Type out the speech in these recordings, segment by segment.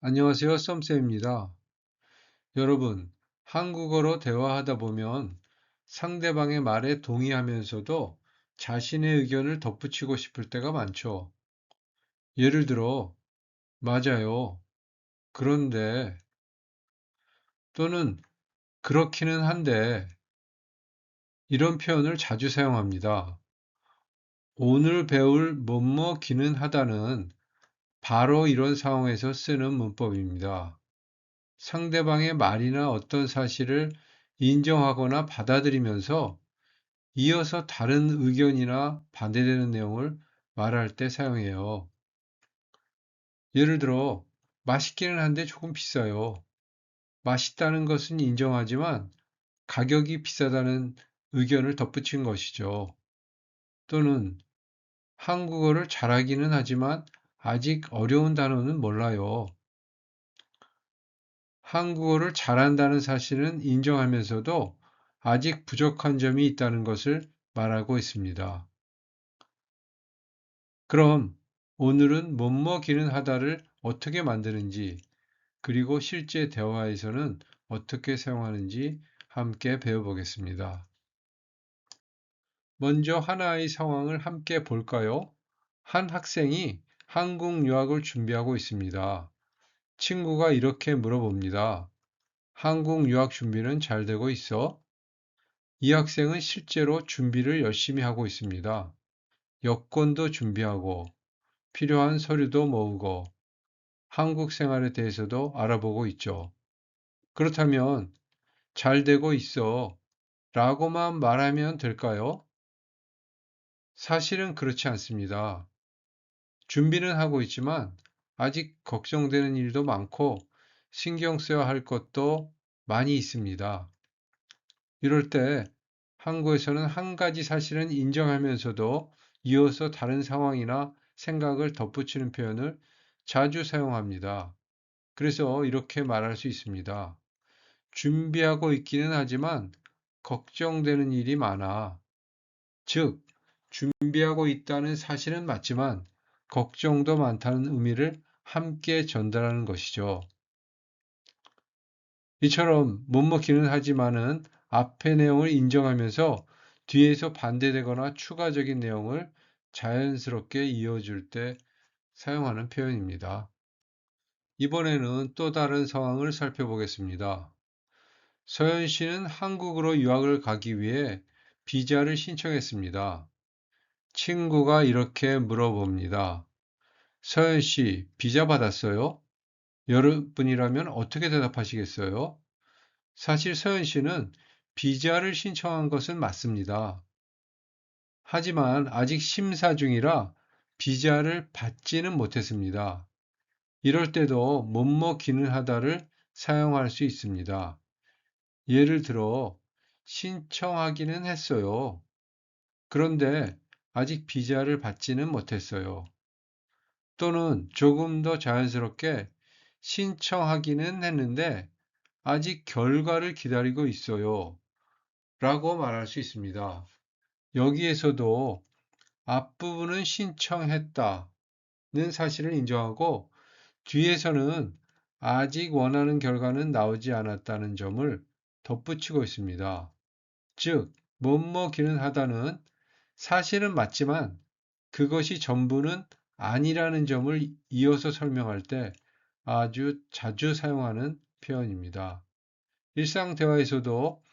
안녕하세요. 썸쌤입니다. 여러분, 한국어로 대화하다 보면 상대방의 말에 동의하면서도 자신의 의견을 덧붙이고 싶을 때가 많죠. 예를 들어, 맞아요. 그런데 또는 그렇기는 한데 이런 표현을 자주 사용합니다. 오늘 배울 뭐뭐기는 하다는 바로 이런 상황에서 쓰는 문법입니다. 상대방의 말이나 어떤 사실을 인정하거나 받아들이면서 이어서 다른 의견이나 반대되는 내용을 말할 때 사용해요. 예를 들어, 맛있기는 한데 조금 비싸요. 맛있다는 것은 인정하지만 가격이 비싸다는 의견을 덧붙인 것이죠. 또는 한국어를 잘하기는 하지만 아직 어려운 단어는 몰라요. 한국어를 잘한다는 사실은 인정하면서도 아직 부족한 점이 있다는 것을 말하고 있습니다. 그럼 오늘은 뭐뭐기는 하다를 어떻게 만드는지, 그리고 실제 대화에서는 어떻게 사용하는지 함께 배워보겠습니다. 먼저 하나의 상황을 함께 볼까요? 한 학생이 한국 유학을 준비하고 있습니다. 친구가 이렇게 물어봅니다. 한국 유학 준비는 잘 되고 있어? 이 학생은 실제로 준비를 열심히 하고 있습니다. 여권도 준비하고 필요한 서류도 모으고 한국 생활에 대해서도 알아보고 있죠. 그렇다면 잘 되고 있어 라고만 말하면 될까요? 사실은 그렇지 않습니다. 준비는 하고 있지만 아직 걱정되는 일도 많고 신경 써야 할 것도 많이 있습니다. 이럴 때 한국에서는 한 가지 사실은 인정하면서도 이어서 다른 상황이나 생각을 덧붙이는 표현을 자주 사용합니다. 그래서 이렇게 말할 수 있습니다. 준비하고 있기는 하지만 걱정되는 일이 많아. 즉, 준비하고 있다는 사실은 맞지만 걱정도 많다는 의미를 함께 전달하는 것이죠. 이처럼 못 먹기는 하지만은 앞의 내용을 인정하면서 뒤에서 반대되거나 추가적인 내용을 자연스럽게 이어줄 때 사용하는 표현입니다. 이번에는 또 다른 상황을 살펴보겠습니다. 서현 씨는 한국으로 유학을 가기 위해 비자를 신청했습니다. 친구가 이렇게 물어봅니다. 서현 씨, 비자 받았어요? 여러분이라면 어떻게 대답하시겠어요? 사실 서현 씨는 비자를 신청한 것은 맞습니다. 하지만 아직 심사 중이라 비자를 받지는 못했습니다. 이럴 때도 뭐뭐기는 하다를 사용할 수 있습니다. 예를 들어, 신청하기는 했어요. 그런데 아직 비자를 받지는 못했어요. 또는 조금 더 자연스럽게 신청하기는 했는데 아직 결과를 기다리고 있어요. 라고 말할 수 있습니다. 여기에서도 앞부분은 신청했다는 사실을 인정하고 뒤에서는 아직 원하는 결과는 나오지 않았다는 점을 덧붙이고 있습니다. 즉, 뭐뭐기는 하다는 사실은 맞지만 그것이 전부는 아니라는 점을 이어서 설명할 때 아주 자주 사용하는 표현입니다. 일상 대화에서도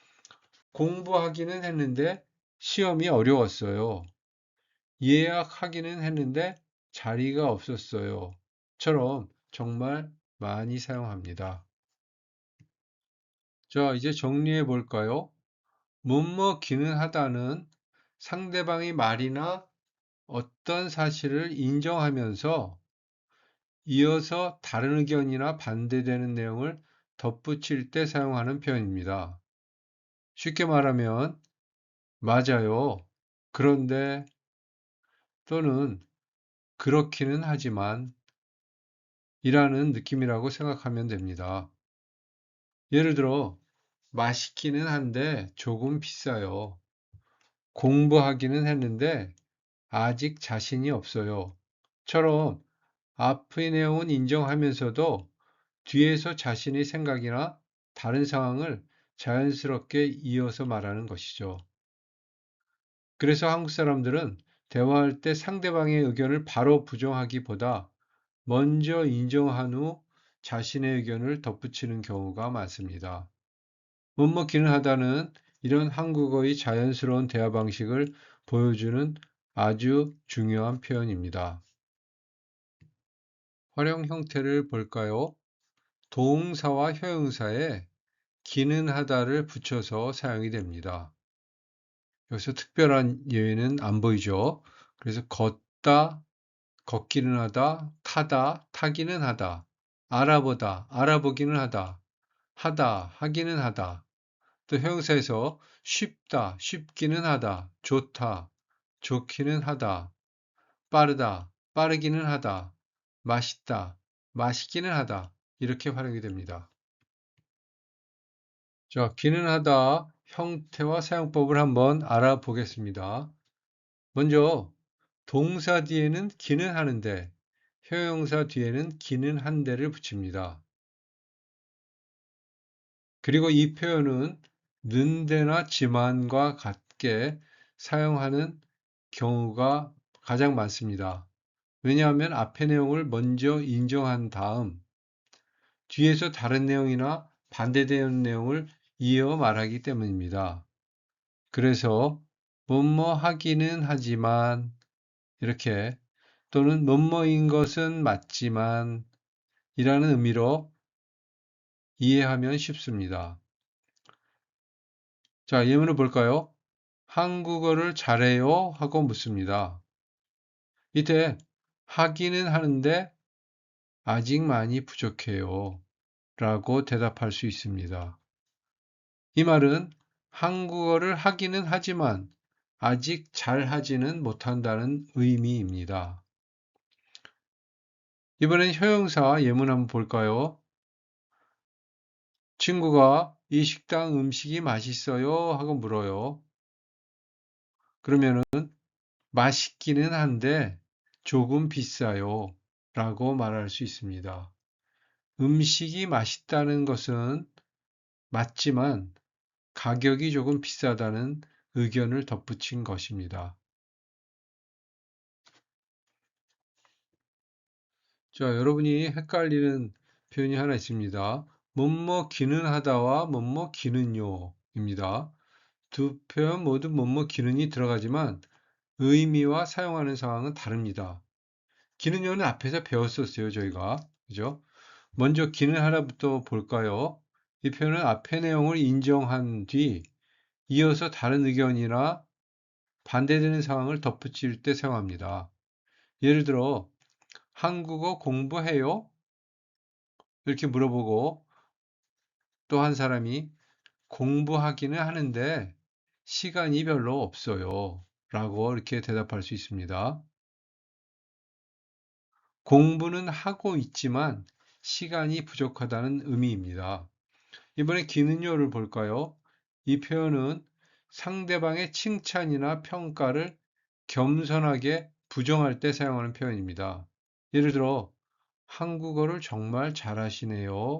공부하기는 했는데 시험이 어려웠어요. 예약하기는 했는데 자리가 없었어요. 처럼 정말 많이 사용합니다. 자, 이제 정리해 볼까요? 뭐뭐기는 하다는 상대방의 말이나 어떤 사실을 인정하면서 이어서 다른 의견이나 반대되는 내용을 덧붙일 때 사용하는 표현입니다. 쉽게 말하면, 맞아요. 그런데 또는 그렇기는 하지만 이라는 느낌이라고 생각하면 됩니다. 예를 들어, 맛있기는 한데 조금 비싸요. 공부하기는 했는데 아직 자신이 없어요. 처럼 앞의 내용은 인정하면서도 뒤에서 자신의 생각이나 다른 상황을 자연스럽게 이어서 말하는 것이죠. 그래서 한국 사람들은 대화할 때 상대방의 의견을 바로 부정하기보다 먼저 인정한 후 자신의 의견을 덧붙이는 경우가 많습니다. 못먹기는 하다는 이런 한국어의 자연스러운 대화 방식을 보여주는 아주 중요한 표현입니다. 활용 형태를 볼까요? 동사와 형용사에 기는 하다를 붙여서 사용이 됩니다. 여기서 특별한 예외는 안 보이죠? 그래서 걷다, 걷기는 하다, 타다, 타기는 하다, 알아보다, 알아보기는 하다, 하다, 하기는 하다. 또 형용사에서 쉽다, 쉽기는 하다, 좋다, 좋기는 하다, 빠르다, 빠르기는 하다, 맛있다, 맛있기는 하다. 이렇게 활용이 됩니다. 자, 기는 하다 형태와 사용법을 한번 알아보겠습니다. 먼저 동사 뒤에는 기는 하는데, 형용사 뒤에는 기는 한데를 붙입니다. 그리고 이 표현은 는데나 지만과 같게 사용하는 경우가 가장 많습니다. 왜냐하면 앞의 내용을 먼저 인정한 다음 뒤에서 다른 내용이나 반대되는 내용을 이어 말하기 때문입니다. 그래서 뭐뭐 하기는 하지만 이렇게 또는 뭐뭐인 것은 맞지만 이라는 의미로 이해하면 쉽습니다. 자, 예문을 볼까요? 한국어를 잘해요? 하고 묻습니다. 이때 하기는 하는데 아직 많이 부족해요. 라고 대답할 수 있습니다. 이 말은 한국어를 하기는 하지만 아직 잘 하지는 못한다는 의미입니다. 이번엔 형용사 예문 한번 볼까요? 친구가 이 식당 음식이 맛있어요? 하고 물어요. 그러면은 맛있기는 한데 조금 비싸요. 라고 말할 수 있습니다. 음식이 맛있다는 것은 맞지만 가격이 조금 비싸다는 의견을 덧붙인 것입니다. 자, 여러분이 헷갈리는 표현이 하나 있습니다. 뭐뭐 기는 하다와 뭐뭐 기는요 입니다. 두 표현 모두 뭐뭐 기는이 들어가지만 의미와 사용하는 상황은 다릅니다. 기는요는 앞에서 배웠었어요, 저희가. 그죠? 먼저 기는 하나부터 볼까요? 이 표현은 앞의 내용을 인정한 뒤 이어서 다른 의견이나 반대되는 상황을 덧붙일 때 사용합니다. 예를 들어, 한국어 공부해요? 이렇게 물어보고 또 한 사람이 공부하기는 하는데 시간이 별로 없어요. 라고 이렇게 대답할 수 있습니다. 공부는 하고 있지만 시간이 부족하다는 의미입니다. 이번에 기는요를 볼까요? 이 표현은 상대방의 칭찬이나 평가를 겸손하게 부정할 때 사용하는 표현입니다. 예를 들어, 한국어를 정말 잘하시네요.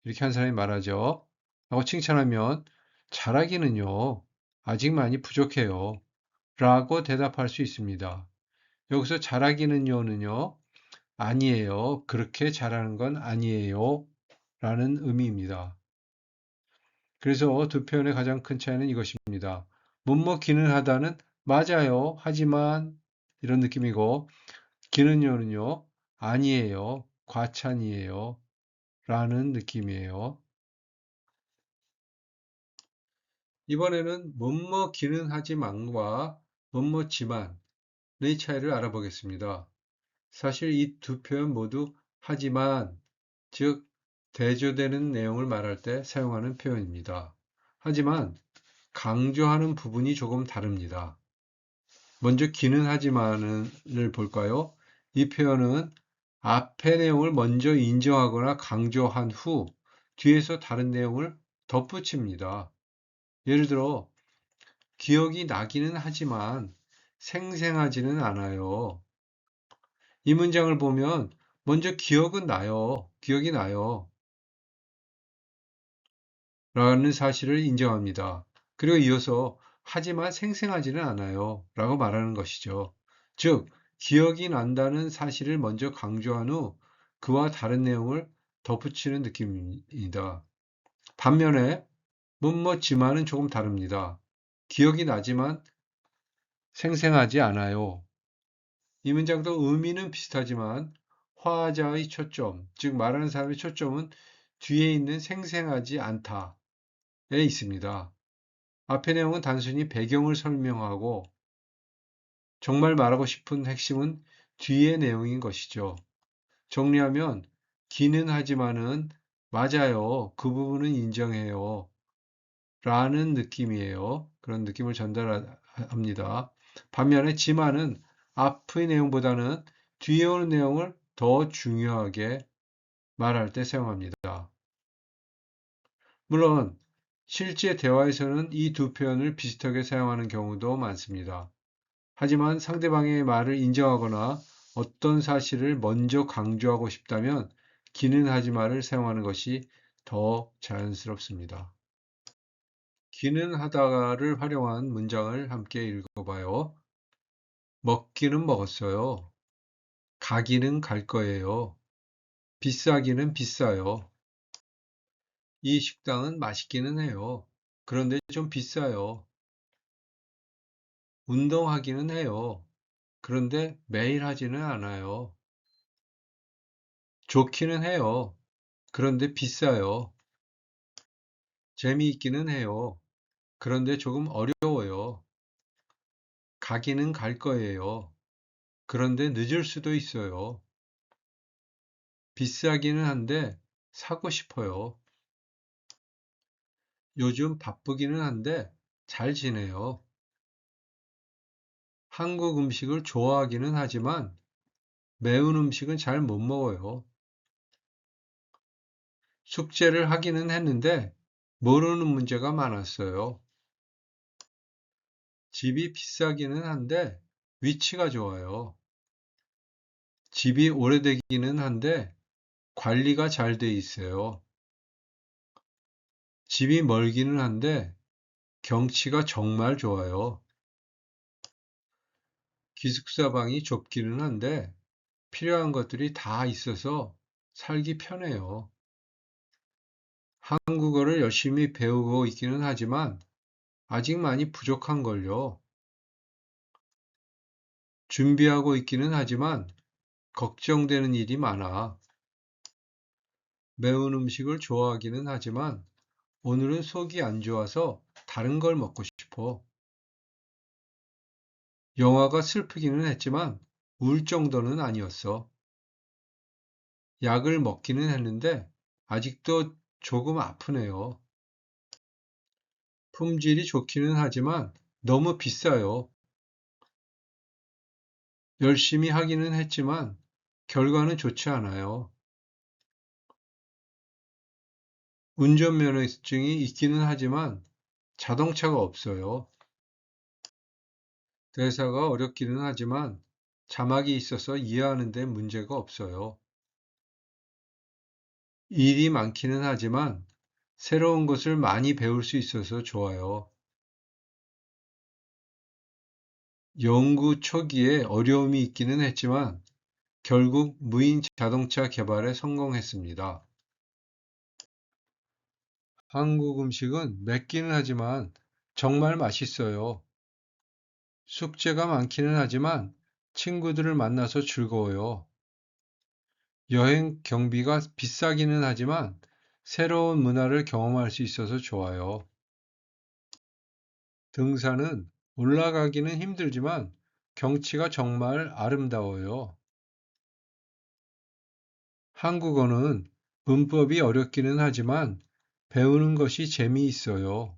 이렇게 한 사람이 말하죠. 라고 칭찬하면, 잘하기는요, 아직 많이 부족해요. 라고 대답할 수 있습니다. 여기서 잘하기는요는요, 아니에요. 그렇게 잘하는 건 아니에요. 라는 의미입니다. 그래서 두 표현의 가장 큰 차이는 이것입니다. 못먹기는 하다는 맞아요. 하지만 이런 느낌이고 기는요는요. 아니에요. 과찬이에요. 라는 느낌이에요. 이번에는 못먹기는 하지만과 못먹지만의 차이를 알아보겠습니다. 사실 이 두 표현 모두 하지만, 즉 대조되는 내용을 말할 때 사용하는 표현입니다. 하지만 강조하는 부분이 조금 다릅니다. 먼저 기는 하지만을 볼까요? 이 표현은 앞의 내용을 먼저 인정하거나 강조한 후 뒤에서 다른 내용을 덧붙입니다. 예를 들어 기억이 나기는 하지만 생생하지는 않아요. 이 문장을 보면 먼저 기억은 나요. 기억이 나요. 라는 사실을 인정합니다. 그리고 이어서 하지만 생생하지는 않아요 라고 말하는 것이죠. 즉, 기억이 난다는 사실을 먼저 강조한 후 그와 다른 내용을 덧붙이는 느낌입니다. 반면에 뭐뭐지만은 조금 다릅니다. 기억이 나지만 생생하지 않아요. 이 문장도 의미는 비슷하지만 화자의 초점, 즉 말하는 사람의 초점은 뒤에 있는 생생하지 않다에 있습니다. 앞의 내용은 단순히 배경을 설명하고 정말 말하고 싶은 핵심은 뒤의 내용인 것이죠. 정리하면 기는 하지만은 맞아요. 그 부분은 인정해요. 라는 느낌이에요. 그런 느낌을 전달합니다. 반면에 지만은 앞의 내용보다는 뒤에 오는 내용을 더 중요하게 말할 때 사용합니다. 물론 실제 대화에서는 이 두 표현을 비슷하게 사용하는 경우도 많습니다. 하지만 상대방의 말을 인정하거나 어떤 사실을 먼저 강조하고 싶다면 기는 하지마를 사용하는 것이 더 자연스럽습니다. 기는 하다를 활용한 문장을 함께 읽어봐요. 먹기는 먹었어요. 가기는 갈 거예요. 비싸기는 비싸요. 이 식당은 맛있기는 해요. 그런데 좀 비싸요. 운동하기는 해요. 그런데 매일 하지는 않아요. 좋기는 해요. 그런데 비싸요. 재미있기는 해요. 그런데 조금 어려워요. 가기는 갈 거예요. 그런데 늦을 수도 있어요. 비싸기는 한데 사고 싶어요. 요즘 바쁘기는 한데 잘 지내요. 한국 음식을 좋아하기는 하지만 매운 음식은 잘 못 먹어요. 숙제를 하기는 했는데 모르는 문제가 많았어요. 집이 비싸기는 한데 위치가 좋아요. 집이 오래되기는 한데 관리가 잘 돼 있어요. 집이 멀기는 한데 경치가 정말 좋아요. 기숙사 방이 좁기는 한데 필요한 것들이 다 있어서 살기 편해요. 한국어를 열심히 배우고 있기는 하지만 아직 많이 부족한 걸요. 준비하고 있기는 하지만 걱정되는 일이 많아. 매운 음식을 좋아하기는 하지만 오늘은 속이 안 좋아서 다른 걸 먹고 싶어. 영화가 슬프기는 했지만 울 정도는 아니었어. 약을 먹기는 했는데 아직도 조금 아프네요. 품질이 좋기는 하지만 너무 비싸요. 열심히 하기는 했지만 결과는 좋지 않아요. 운전면허증이 있기는 하지만 자동차가 없어요. 대사가 어렵기는 하지만 자막이 있어서 이해하는 데 문제가 없어요. 일이 많기는 하지만 새로운 것을 많이 배울 수 있어서 좋아요. 연구 초기에 어려움이 있기는 했지만 결국 무인 자동차 개발에 성공했습니다. 한국 음식은 맵기는 하지만 정말 맛있어요. 숙제가 많기는 하지만 친구들을 만나서 즐거워요. 여행 경비가 비싸기는 하지만 새로운 문화를 경험할 수 있어서 좋아요. 등산은 올라가기는 힘들지만 경치가 정말 아름다워요. 한국어는 문법이 어렵기는 하지만 배우는 것이 재미있어요.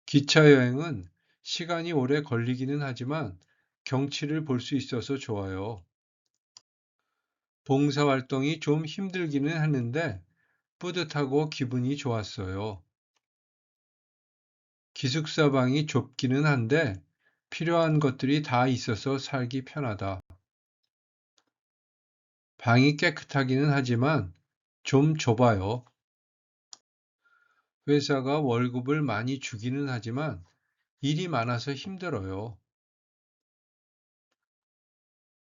기차 여행은 시간이 오래 걸리기는 하지만 경치를 볼 수 있어서 좋아요. 봉사활동이 좀 힘들기는 했는데 뿌듯하고 기분이 좋았어요. 기숙사 방이 좁기는 한데 필요한 것들이 다 있어서 살기 편하다. 방이 깨끗하기는 하지만 좀 좁아요. 회사가 월급을 많이 주기는 하지만 일이 많아서 힘들어요.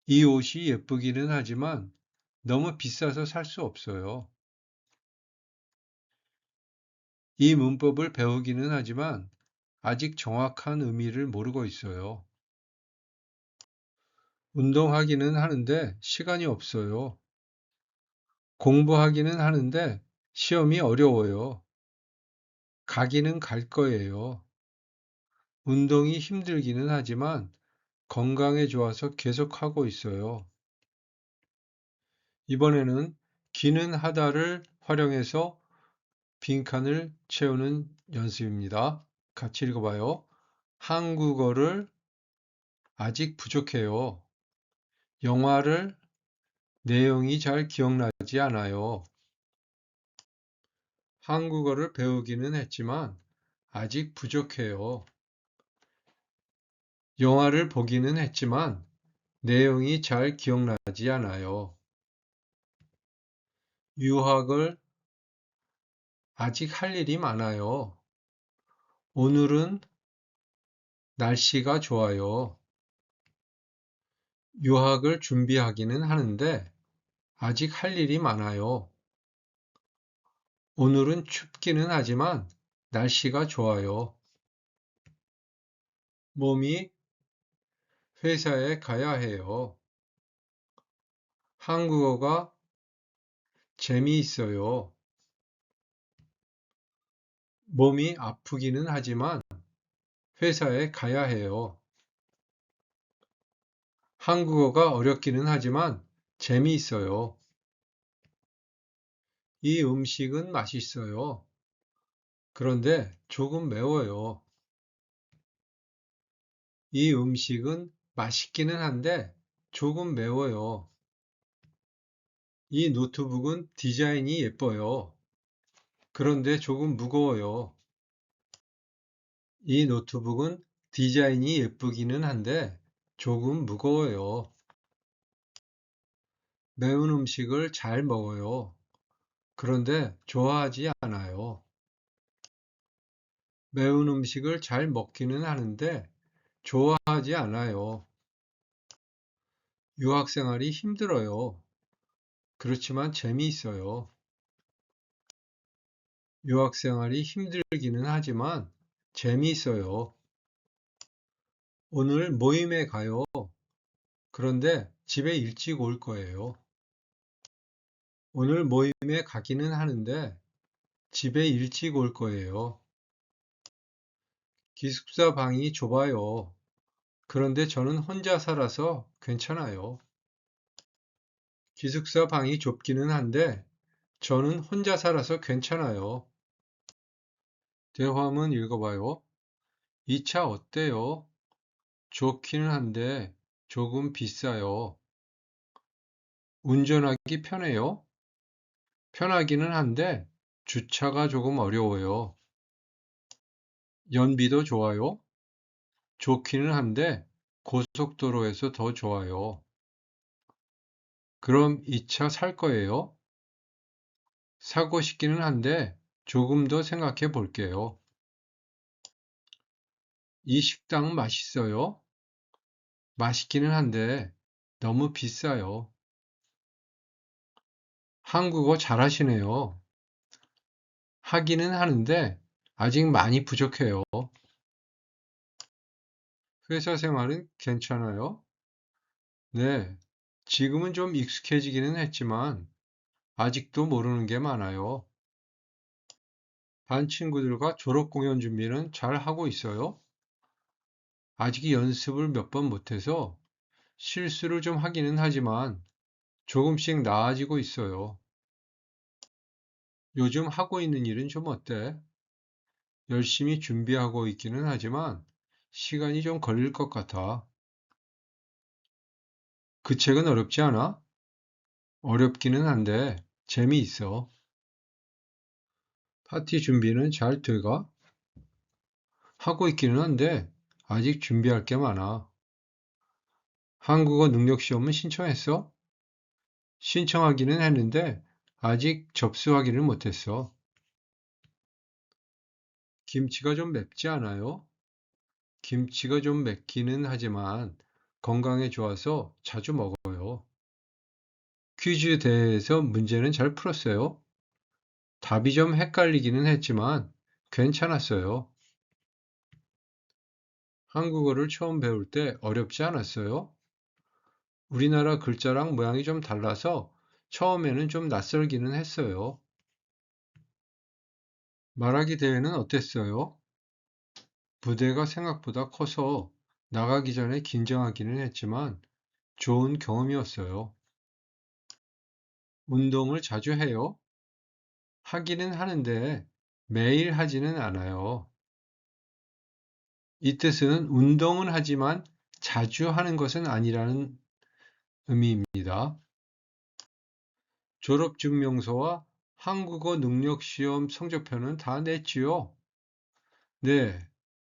이 옷이 예쁘기는 하지만 너무 비싸서 살 수 없어요. 이 문법을 배우기는 하지만 아직 정확한 의미를 모르고 있어요. 운동하기는 하는데 시간이 없어요. 공부하기는 하는데 시험이 어려워요. 가기는 갈 거예요. 운동이 힘들기는 하지만 건강에 좋아서 계속하고 있어요. 이번에는 기는 하다를 활용해서 빈칸을 채우는 연습입니다. 같이 읽어봐요. 한국어를 아직 부족해요. 영화를 내용이 잘 기억나지 않아요. 한국어를 배우기는 했지만 아직 부족해요. 영화를 보기는 했지만 내용이 잘 기억나지 않아요. 유학을 아직 할 일이 많아요. 오늘은 날씨가 좋아요. 유학을 준비하기는 하는데 아직 할 일이 많아요. 오늘은 춥기는 하지만 날씨가 좋아요. 몸이 회사에 가야 해요. 한국어가 재미있어요. 몸이 아프기는 하지만 회사에 가야 해요. 한국어가 어렵기는 하지만 재미있어요. 이 음식은 맛있어요. 그런데 조금 매워요. 이 음식은 맛있기는 한데 조금 매워요. 이 노트북은 디자인이 예뻐요. 그런데 조금 무거워요. 이 노트북은 디자인이 예쁘기는 한데 조금 무거워요. 매운 음식을 잘 먹어요. 그런데 좋아하지 않아요. 매운 음식을 잘 먹기는 하는데 좋아하지 않아요. 유학 생활이 힘들어요. 그렇지만 재미있어요. 유학 생활이 힘들기는 하지만 재미있어요. 오늘 모임에 가요. 그런데 집에 일찍 올 거예요. 오늘 모임에 가기는 하는데 집에 일찍 올 거예요. 기숙사 방이 좁아요. 그런데 저는 혼자 살아서 괜찮아요. 기숙사 방이 좁기는 한데 저는 혼자 살아서 괜찮아요. 대화문 읽어봐요. 이 차 어때요? 좋기는 한데 조금 비싸요. 운전하기 편해요? 편하기는 한데 주차가 조금 어려워요. 연비도 좋아요? 좋기는 한데 고속도로에서 더 좋아요. 그럼 이 차 살 거예요? 사고 싶기는 한데 조금 더 생각해 볼게요. 이 식당 맛있어요? 맛있기는 한데 너무 비싸요. 한국어 잘하시네요. 하기는 하는데 아직 많이 부족해요. 회사 생활은 괜찮아요? 네, 지금은 좀 익숙해지기는 했지만 아직도 모르는 게 많아요. 반 친구들과 졸업 공연 준비는 잘 하고 있어요? 아직 연습을 몇 번 못해서 실수를 좀 하기는 하지만 조금씩 나아지고 있어요. 요즘 하고 있는 일은 좀 어때? 열심히 준비하고 있기는 하지만 시간이 좀 걸릴 것 같아. 그 책은 어렵지 않아? 어렵기는 한데 재미있어. 파티 준비는 잘 돼가? 하고 있기는 한데 아직 준비할 게 많아. 한국어 능력 시험은 신청했어? 신청하기는 했는데 아직 접수하기는 못했어. 김치가 좀 맵지 않아요? 김치가 좀 맵기는 하지만 건강에 좋아서 자주 먹어요. 퀴즈에 대해서 문제는 잘 풀었어요. 답이 좀 헷갈리기는 했지만 괜찮았어요. 한국어를 처음 배울 때 어렵지 않았어요? 우리나라 글자랑 모양이 좀 달라서 처음에는 좀 낯설기는 했어요. 말하기 대회는 어땠어요? 무대가 생각보다 커서 나가기 전에 긴장하기는 했지만 좋은 경험이었어요. 운동을 자주 해요? 하기는 하는데 매일 하지는 않아요. 이 뜻은 운동은 하지만 자주 하는 것은 아니라는 의미입니다. 졸업증명서와 한국어 능력시험 성적표는 다 냈지요? 네,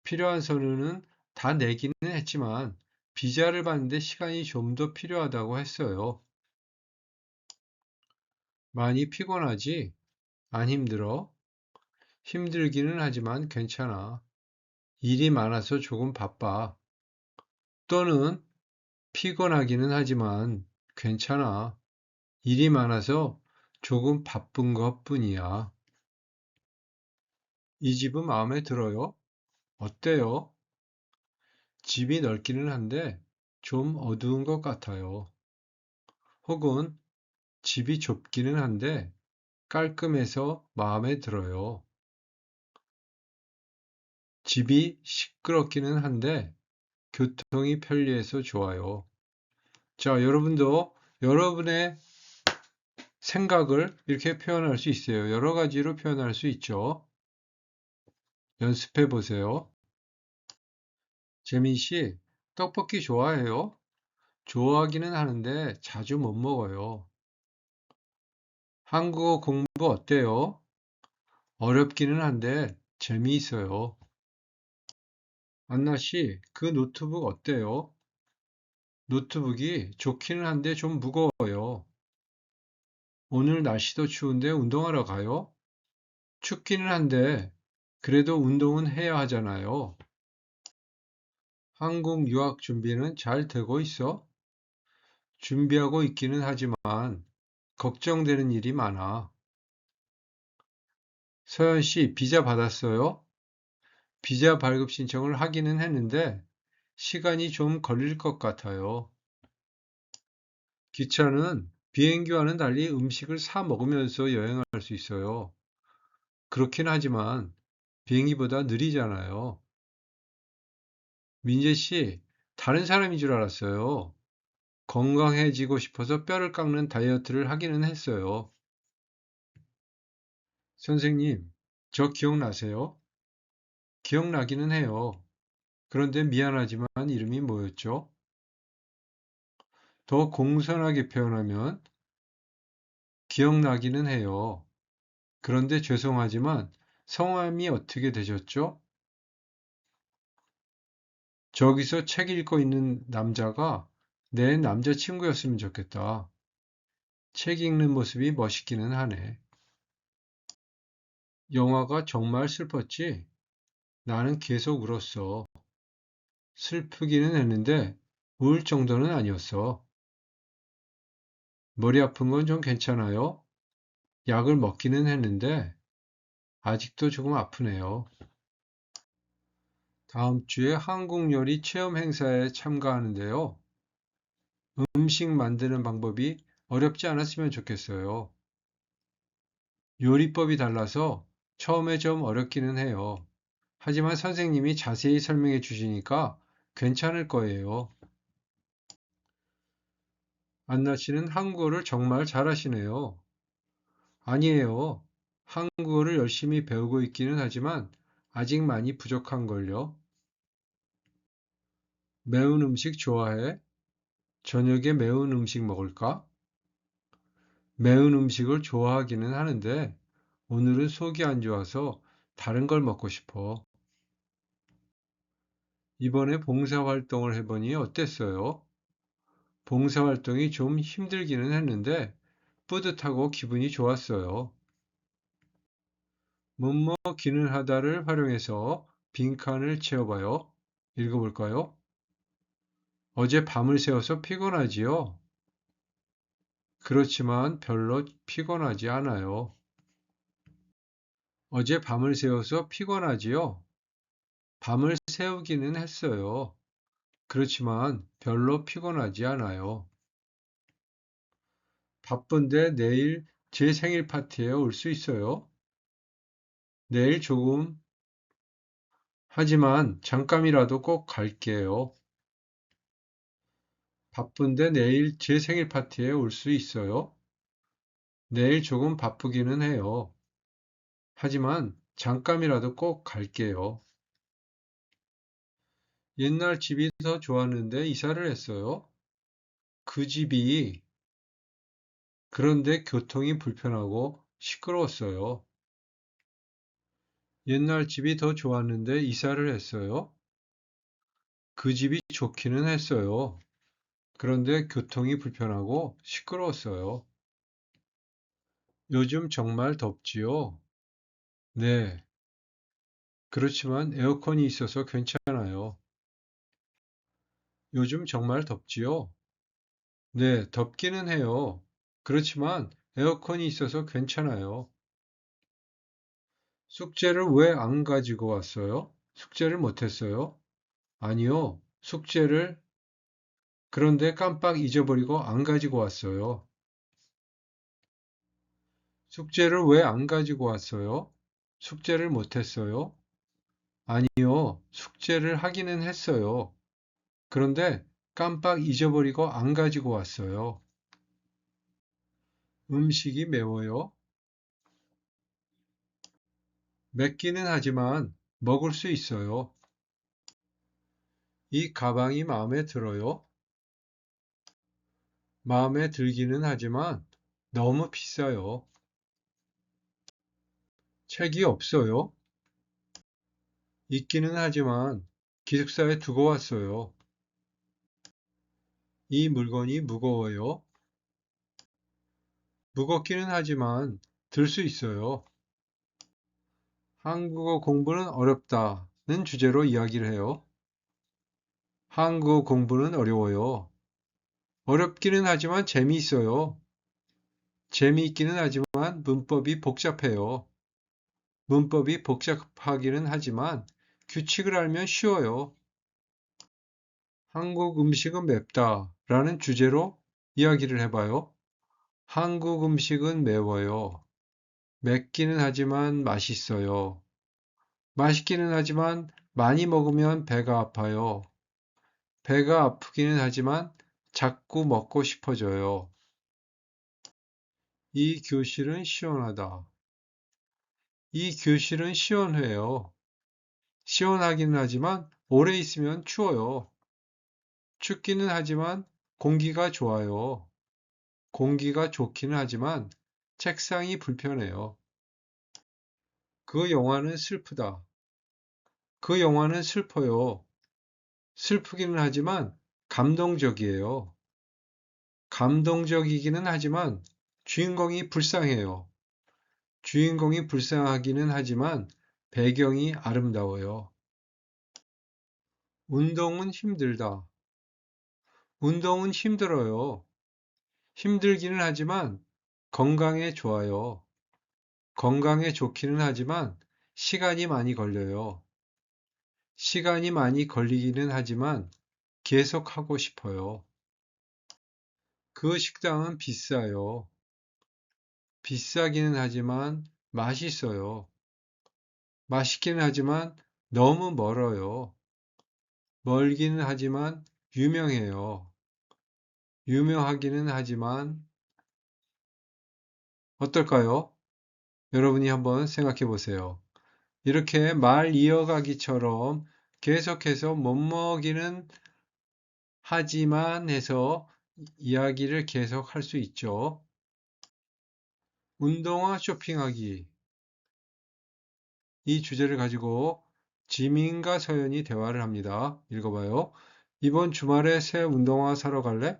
필요한 서류는 다 내기는 했지만 비자를 받는데 시간이 좀 더 필요하다고 했어요. 많이 피곤하지? 안 힘들어? 힘들기는 하지만 괜찮아. 일이 많아서 조금 바빠. 또는 피곤하기는 하지만 괜찮아. 일이 많아서 조금 바쁜 것뿐이야. 이 집은 마음에 들어요? 어때요? 집이 넓기는 한데 좀 어두운 것 같아요. 혹은 집이 좁기는 한데 깔끔해서 마음에 들어요. 집이 시끄럽기는 한데 교통이 편리해서 좋아요. 자, 여러분도 여러분의 생각을 이렇게 표현할 수 있어요. 여러 가지로 표현할 수 있죠. 연습해 보세요. 재민 씨, 떡볶이 좋아해요? 좋아하기는 하는데 자주 못 먹어요. 한국어 공부 어때요? 어렵기는 한데 재미있어요. 안나 씨, 그 노트북 어때요? 노트북이 좋기는 한데 좀 무거워요. 오늘 날씨도 추운데 운동하러 가요? 춥기는 한데 그래도 운동은 해야 하잖아요. 한국 유학 준비는 잘 되고 있어? 준비하고 있기는 하지만 걱정되는 일이 많아. 서현 씨, 비자 받았어요? 비자 발급 신청을 하기는 했는데 시간이 좀 걸릴 것 같아요. 기차는 비행기와는 달리 음식을 사 먹으면서 여행할 수 있어요. 그렇긴 하지만 비행기보다 느리잖아요. 민재 씨, 다른 사람인 줄 알았어요. 건강해지고 싶어서 뼈를 깎는 다이어트를 하기는 했어요. 선생님, 저 기억나세요? 기억나기는 해요. 그런데 미안하지만 이름이 뭐였죠? 더 공손하게 표현하면 기억나기는 해요. 그런데 죄송하지만 성함이 어떻게 되셨죠? 저기서 책 읽고 있는 남자가 내 남자친구였으면 좋겠다. 책 읽는 모습이 멋있기는 하네. 영화가 정말 슬펐지? 나는 계속 울었어. 슬프기는 했는데 울 정도는 아니었어. 머리 아픈 건 좀 괜찮아요? 약을 먹기는 했는데 아직도 조금 아프네요. 다음 주에 한국 요리 체험 행사에 참가하는데요. 음식 만드는 방법이 어렵지 않았으면 좋겠어요. 요리법이 달라서 처음에 좀 어렵기는 해요. 하지만 선생님이 자세히 설명해 주시니까 괜찮을 거예요. 안나 씨는 한국어를 정말 잘하시네요. 아니에요. 한국어를 열심히 배우고 있기는 하지만 아직 많이 부족한걸요. 매운 음식 좋아해? 저녁에 매운 음식 먹을까? 매운 음식을 좋아하기는 하는데 오늘은 속이 안 좋아서 다른 걸 먹고 싶어. 이번에 봉사활동을 해보니 어땠어요? 봉사활동이 좀 힘들기는 했는데 뿌듯하고 기분이 좋았어요. 뭐뭐 기는 하다를 활용해서 빈칸을 채워봐요. 읽어볼까요? 어제 밤을 새워서 피곤하지요? 그렇지만 별로 피곤하지 않아요. 어제 밤을 새워서 피곤하지요? 밤을 새우기는 했어요. 그렇지만 별로 피곤하지 않아요. 바쁜데 내일 제 생일 파티에 올 수 있어요? 내일 조금, 하지만 잠깐이라도 꼭 갈게요. 바쁜데 내일 제 생일 파티에 올 수 있어요? 내일 조금 바쁘기는 해요. 하지만 잠깐이라도 꼭 갈게요. 옛날 집이 더 좋았는데 이사를 했어요. 그 집이 그런데 교통이 불편하고 시끄러웠어요. 옛날 집이 더 좋았는데 이사를 했어요. 그 집이 좋기는 했어요. 그런데 교통이 불편하고 시끄러웠어요. 요즘 정말 덥지요? 네. 그렇지만 에어컨이 있어서 괜찮아요. 요즘 정말 덥지요? 네, 덥기는 해요. 그렇지만 에어컨이 있어서 괜찮아요. 숙제를 왜 안 가지고 왔어요? 숙제를 못했어요? 아니요. 숙제를 그런데 깜빡 잊어버리고 안 가지고 왔어요. 숙제를 왜 안 가지고 왔어요? 숙제를 못했어요? 아니요. 숙제를 하기는 했어요. 그런데 깜빡 잊어버리고 안 가지고 왔어요. 음식이 매워요? 맵기는 하지만 먹을 수 있어요. 이 가방이 마음에 들어요? 마음에 들기는 하지만 너무 비싸요. 책이 없어요? 있기는 하지만 기숙사에 두고 왔어요. 이 물건이 무거워요? 무겁기는 하지만 들 수 있어요. 한국어 공부는 어렵다는 주제로 이야기를 해요. 한국어 공부는 어려워요. 어렵기는 하지만 재미있어요. 재미있기는 하지만 문법이 복잡해요. 문법이 복잡하기는 하지만 규칙을 알면 쉬워요. 한국 음식은 맵다 라는 주제로 이야기를 해봐요. 한국 음식은 매워요. 맵기는 하지만 맛있어요. 맛있기는 하지만 많이 먹으면 배가 아파요. 배가 아프기는 하지만 자꾸 먹고 싶어져요. 이 교실은 시원하다. 이 교실은 시원해요. 시원하기는 하지만 오래 있으면 추워요. 춥기는 하지만 공기가 좋아요. 공기가 좋기는 하지만 책상이 불편해요. 그 영화는 슬프다. 그 영화는 슬퍼요. 슬프기는 하지만 감동적이에요. 감동적이기는 하지만 주인공이 불쌍해요. 주인공이 불쌍하기는 하지만 배경이 아름다워요. 운동은 힘들다. 운동은 힘들어요. 힘들기는 하지만 건강에 좋아요. 건강에 좋기는 하지만 시간이 많이 걸려요. 시간이 많이 걸리기는 하지만 계속 하고 싶어요. 그 식당은 비싸요. 비싸기는 하지만 맛있어요. 맛있기는 하지만 너무 멀어요. 멀기는 하지만 유명해요. 유명하기는 하지만 어떨까요? 여러분이 한번 생각해 보세요. 이렇게 말 이어가기처럼 계속해서 못 먹이는 하지만 해서 이야기를 계속 할 수 있죠. 운동화 쇼핑하기. 이 주제를 가지고 지민과 서연이 대화를 합니다. 읽어봐요. 이번 주말에 새 운동화 사러 갈래?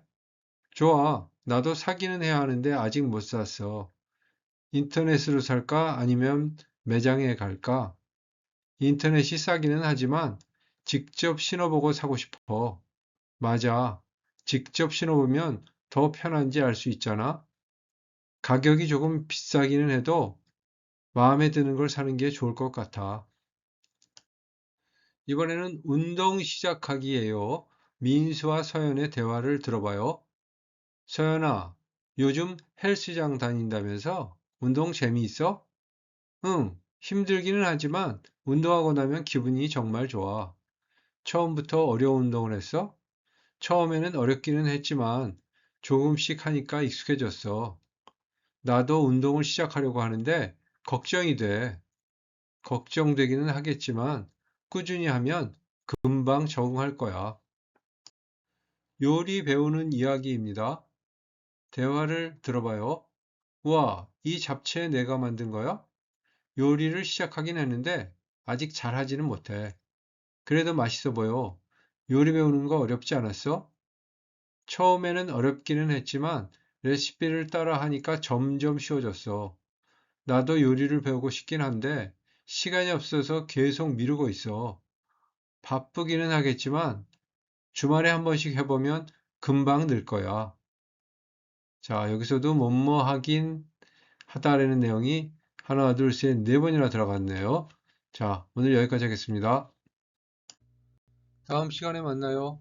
좋아. 나도 사기는 해야 하는데 아직 못 샀어. 인터넷으로 살까? 아니면 매장에 갈까? 인터넷이 싸기는 하지만 직접 신어보고 사고 싶어. 맞아. 직접 신어보면 더 편한지 알 수 있잖아. 가격이 조금 비싸기는 해도 마음에 드는 걸 사는 게 좋을 것 같아. 이번에는 운동 시작하기예요. 민수와 서연의 대화를 들어봐요. 서연아, 요즘 헬스장 다닌다면서? 운동 재미있어? 응, 힘들기는 하지만 운동하고 나면 기분이 정말 좋아. 처음부터 어려운 운동을 했어? 처음에는 어렵기는 했지만 조금씩 하니까 익숙해졌어. 나도 운동을 시작하려고 하는데 걱정이 돼. 걱정되기는 하겠지만 꾸준히 하면 금방 적응할 거야. 요리 배우는 이야기입니다. 대화를 들어봐요. 우와, 이 잡채 내가 만든 거야? 요리를 시작하긴 했는데 아직 잘하지는 못해. 그래도 맛있어 보여. 요리 배우는 거 어렵지 않았어? 처음에는 어렵기는 했지만 레시피를 따라 하니까 점점 쉬워졌어. 나도 요리를 배우고 싶긴 한데 시간이 없어서 계속 미루고 있어. 바쁘기는 하겠지만 주말에 한 번씩 해보면 금방 늘 거야. 자, 여기서도 뭐뭐 하긴 하다라는 내용이 하나, 둘, 셋, 네 번이나 들어갔네요. 자, 오늘 여기까지 하겠습니다. 다음 시간에 만나요.